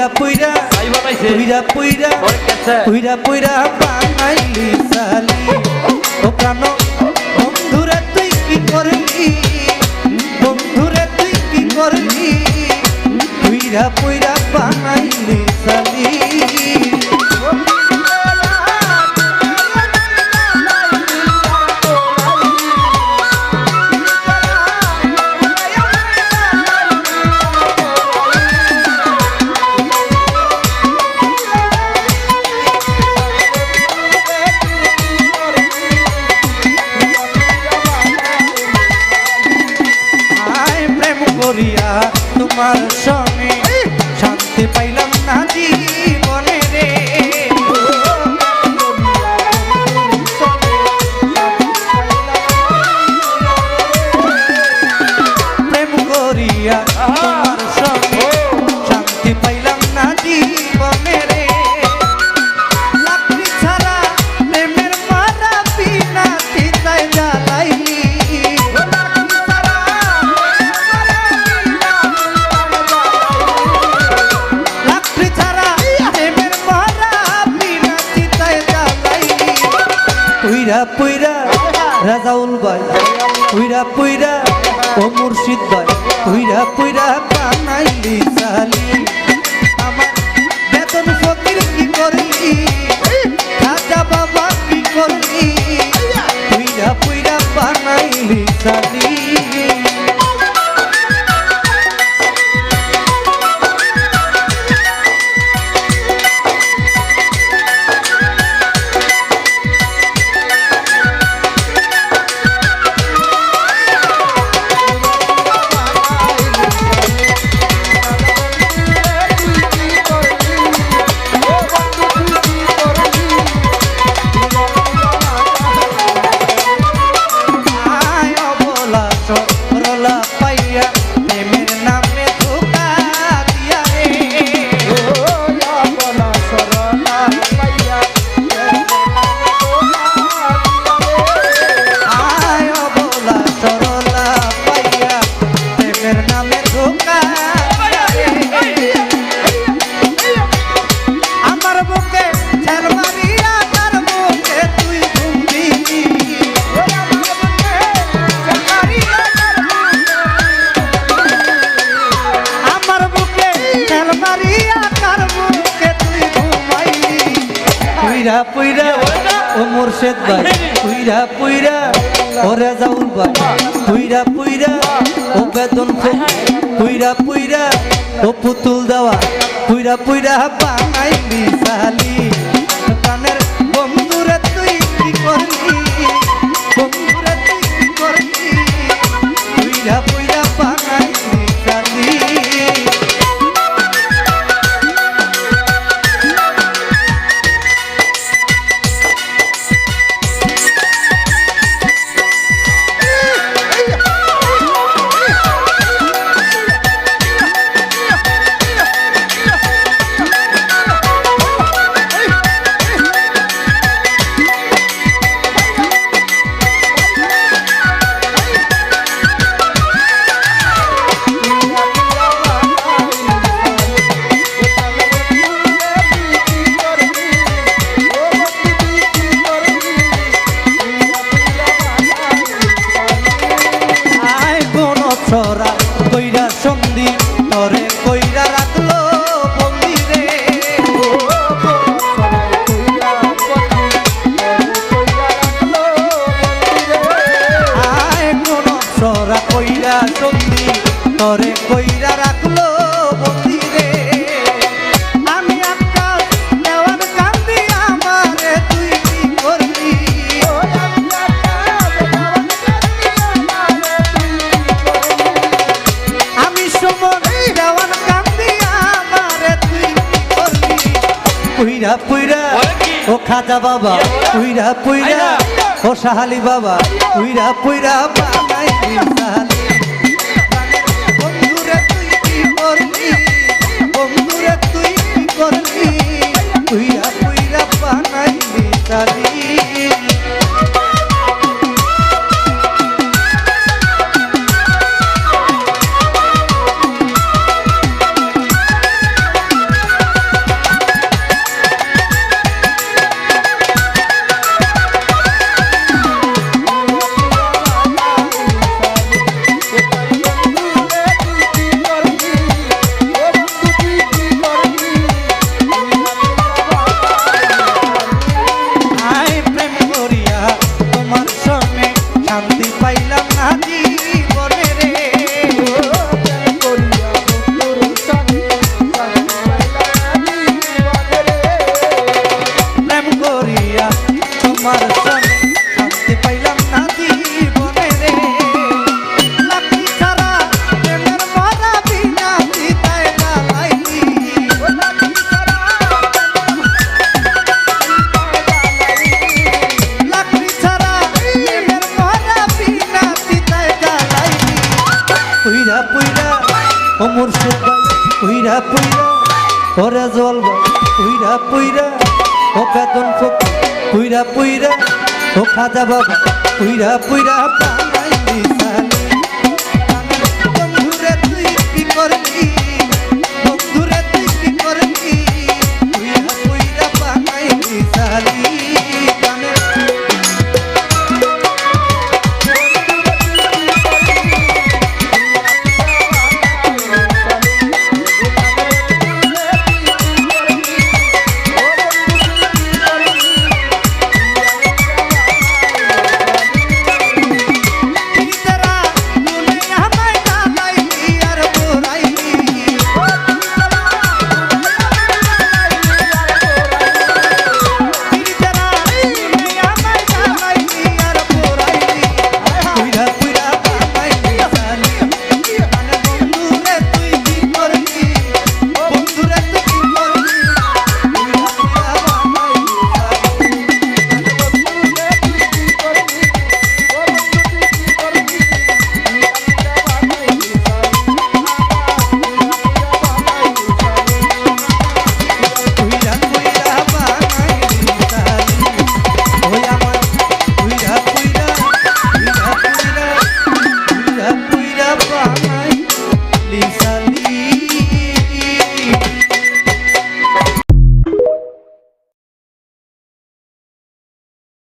পুইরা পুইরা পুইরা পুইরা পুইরা পুইরা বানাইলি সালি ও প্রাণ বন্ধুরে তুই কি করলি বন্ধুরে তুই কি করলি পুইরা পুইরা বানাইলি সালি তোমার সঙ্গে শান্তি পাইলাম না জীবনে রে প্রেম করিয়া তোমার সঙ্গে শান্তি পাইলাম না জীবনে রে লাকড়ি ছাড়া প্রেমের মারা বিনা চিতায় জ্বালাইলি পুইরা পুইরা রাজাউল ভাই পুইরা পুইরা ও মুর্শিদ ভাই পুইরা পুইরা বানাইলি সালি আমার বেতন ফকির কি করলি রাজা বাবা কি করলি পুইরা পুইরা বানাইলি সালি পুইরা পুইরা ও মুর্শিদ ভাই পুইরা পুইরা ও রাজাউল ভাই পুইরা পুইরা ও বেতন পুইরা পুইরা ও পুতুল দেওয়া পুইরা পুইরা বানাইলি সালি কানের বন্ধুরে তুই কি করলি বন্ধুরে তুই কি করলি পুইরা পুইরা বানাইলি সালি ছড়া কইরা সন্ধি তরে কইরা রাখলো বন্দি রে আয় কোন ছড়া কইরা সন্ধি তরে কইরা রাখলো বন্দি রে আমি একটা দেওয়ার কান্দি আমারে তুই কি করলি পুইরা পুইরা ও খাজা বাবা পুইরা পুইরা ও সাহালি বাবা পুইরা পুইরা বানাইলি সালি বন্ধুরে তুই কি করলি বন্ধুরে তুই কি করলি পুইরা পুইরা বানাইলি সালি ও মুর্শিদ ভাই পুইরা পুইরা ও রেজওয়াল ভাই পুইরা পুইরা ও বেদন ফকির পুইরা পুইরা ও খাজা বাবা পুইরা পুইরা বানাই দিছে